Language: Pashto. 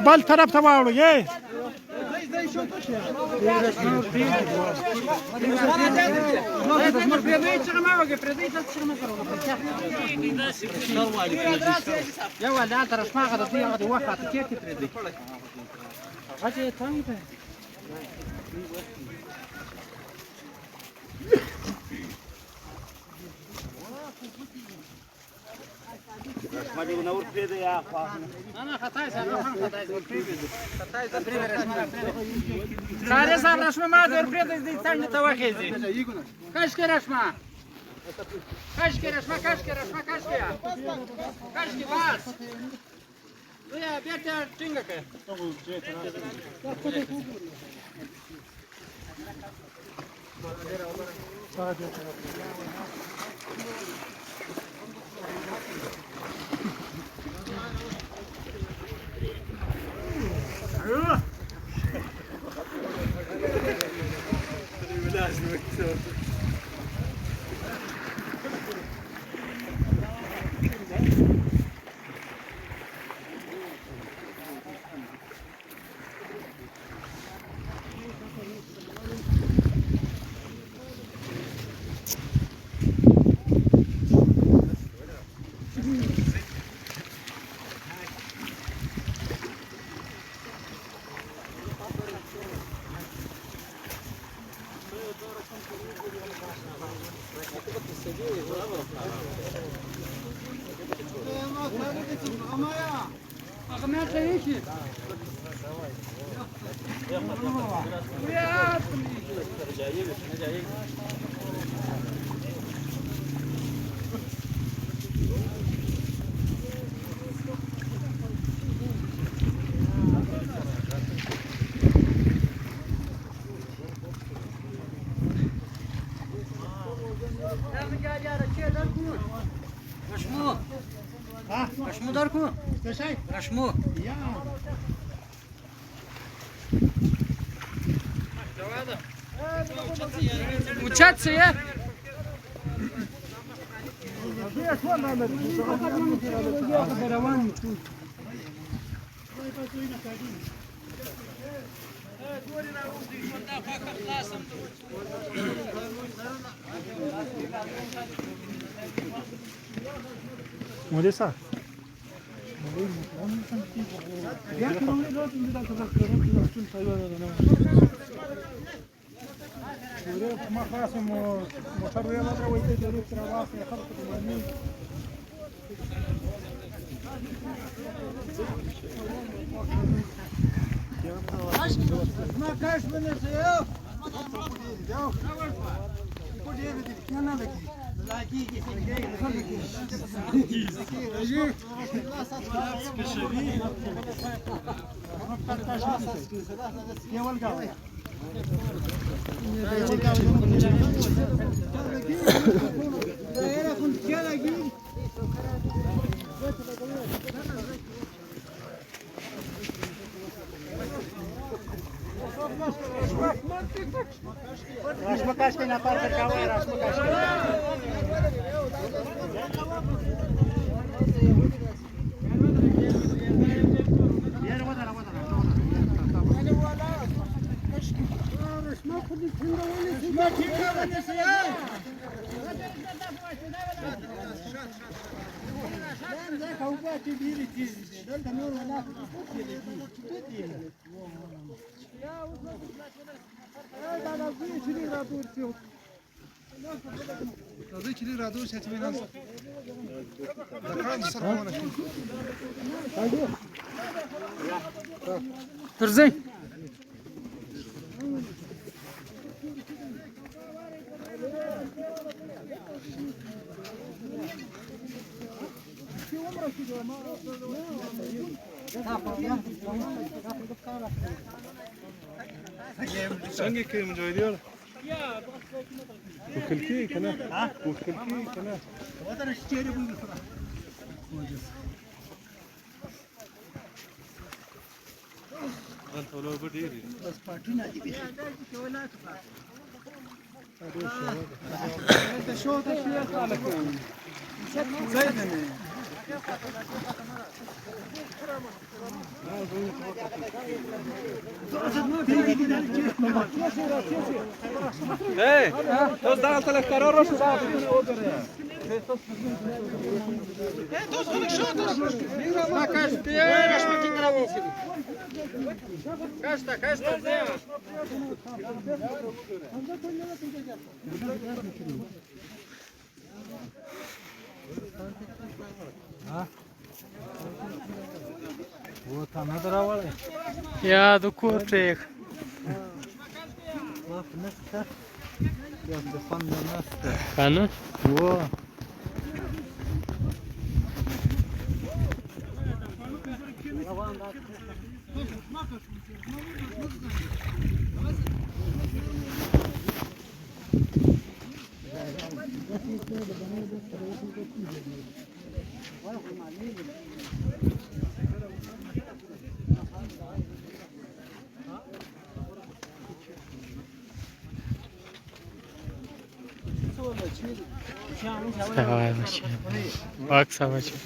بل طرف ته واړو یې ما دي نور پرې یا خوا انا خطای سره صاحب رشمه ما در پرې دې څنګه ته وخېږي کاش کې رشمه باس ویا بیا ته څنګه کې رشمو دار کو رشمو учаться я Молодца. ما خلاص موتور ويلا دروي تدري ترى راسي خلط المرمي ما كاش من السياف Rasmakashki na parte kawai rasmakashki. Terzi. Hangi kıyım diyor? وكلكي كنا وكلكي كنا وتر اشتري بقول انت ولو بديري بس باتنا دي انت شو تشويه قالك زيدني ايه تو دخلت لك قرار شو بعد Кашта, сделай. Вот она даровала. Я до курчик. Вот место. Я Стефан на место. Хана? Во. Давай, Бак, собачка.